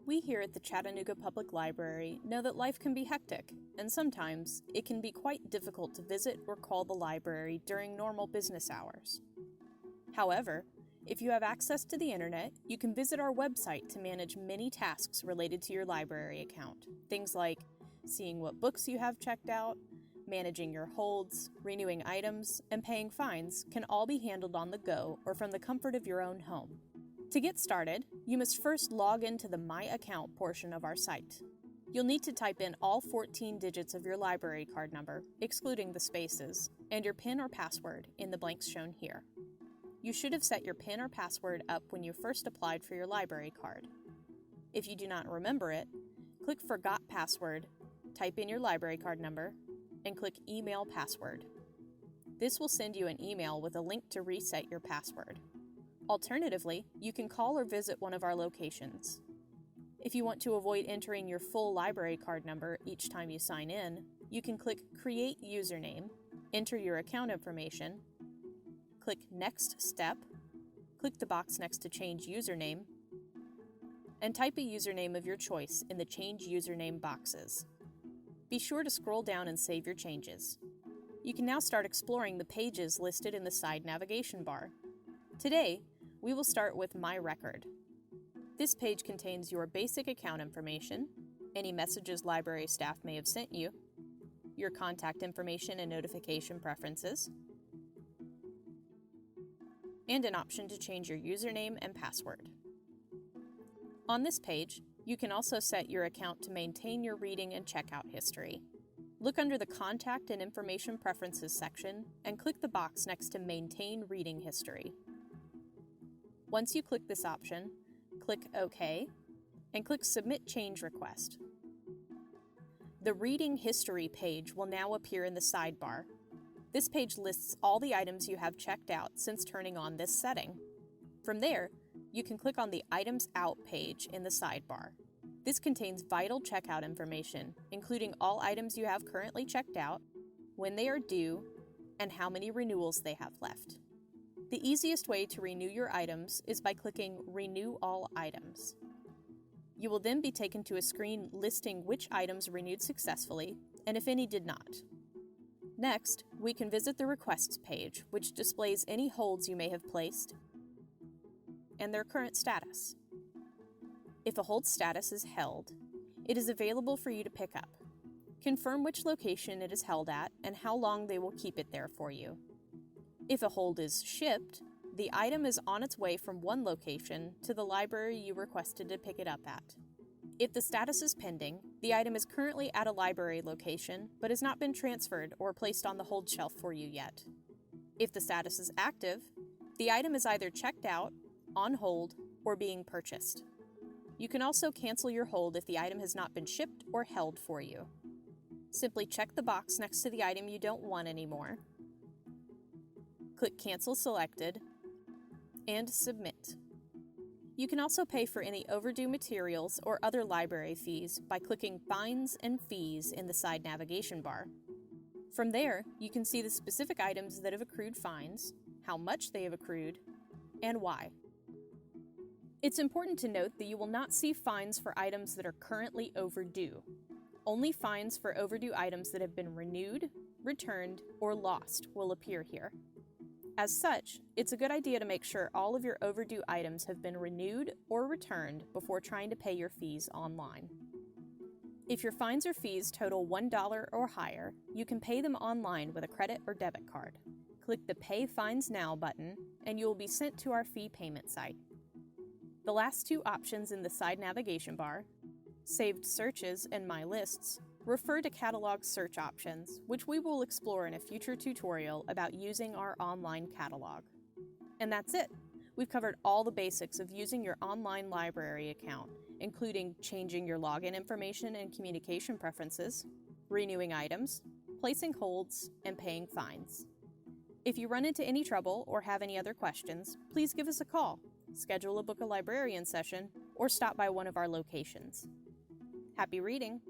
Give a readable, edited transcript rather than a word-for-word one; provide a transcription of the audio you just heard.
We here at the Chattanooga Public Library know that life can be hectic, and sometimes it can be quite difficult to visit or call the library during normal business hours. However, if you have access to the internet, you can visit our website to manage many tasks related to your library account. Things like seeing what books you have checked out, managing your holds, renewing items, and paying fines can all be handled on the go or from the comfort of your own home. To get started, you must first log into the My Account portion of our site. You'll need to type in all 14 digits of your library card number, excluding the spaces, and your PIN or password in the blanks shown here. You should have set your PIN or password up when you first applied for your library card. If you do not remember it, click Forgot Password, type in your library card number, and click Email Password. This will send you an email with a link to reset your password. Alternatively, you can call or visit one of our locations. If you want to avoid entering your full library card number each time you sign in, you can click Create Username, enter your account information, click Next Step, click the box next to Change Username, and type a username of your choice in the Change Username boxes. Be sure to scroll down and save your changes. You can now start exploring the pages listed in the side navigation bar. Today, we will start with My Record. This page contains your basic account information, any messages library staff may have sent you, your contact information and notification preferences, and an option to change your username and password. On this page, you can also set your account to maintain your reading and checkout history. Look under the Contact and Information Preferences section and click the box next to Maintain Reading History. Once you click this option, click OK, and click Submit Change Request. The Reading History page will now appear in the sidebar. This page lists all the items you have checked out since turning on this setting. From there, you can click on the Items Out page in the sidebar. This contains vital checkout information, including all items you have currently checked out, when they are due, and how many renewals they have left. The easiest way to renew your items is by clicking Renew All Items. You will then be taken to a screen listing which items renewed successfully and if any did not. Next, we can visit the Requests page, which displays any holds you may have placed and their current status. If a hold status is held, it is available for you to pick up. Confirm which location it is held at and how long they will keep it there for you. If a hold is shipped, the item is on its way from one location to the library you requested to pick it up at. If the status is pending, the item is currently at a library location but has not been transferred or placed on the hold shelf for you yet. If the status is active, the item is either checked out, on hold, or being purchased. You can also cancel your hold if the item has not been shipped or held for you. Simply check the box next to the item you don't want anymore, click Cancel Selected, and Submit. You can also pay for any overdue materials or other library fees by clicking Fines and Fees in the side navigation bar. From there, you can see the specific items that have accrued fines, how much they have accrued, and why. It's important to note that you will not see fines for items that are currently overdue. Only fines for overdue items that have been renewed, returned, or lost will appear here. As such, it's a good idea to make sure all of your overdue items have been renewed or returned before trying to pay your fees online. If your fines or fees total $1 or higher, you can pay them online with a credit or debit card. Click the Pay Fines Now button, and you will be sent to our fee payment site. The last two options in the side navigation bar, Saved Searches and My Lists, refer to catalog search options, which we will explore in a future tutorial about using our online catalog. And that's it! We've covered all the basics of using your online library account, including changing your login information and communication preferences, renewing items, placing holds, and paying fines. If you run into any trouble or have any other questions, please give us a call, schedule a Book a Librarian session, or stop by one of our locations. Happy reading!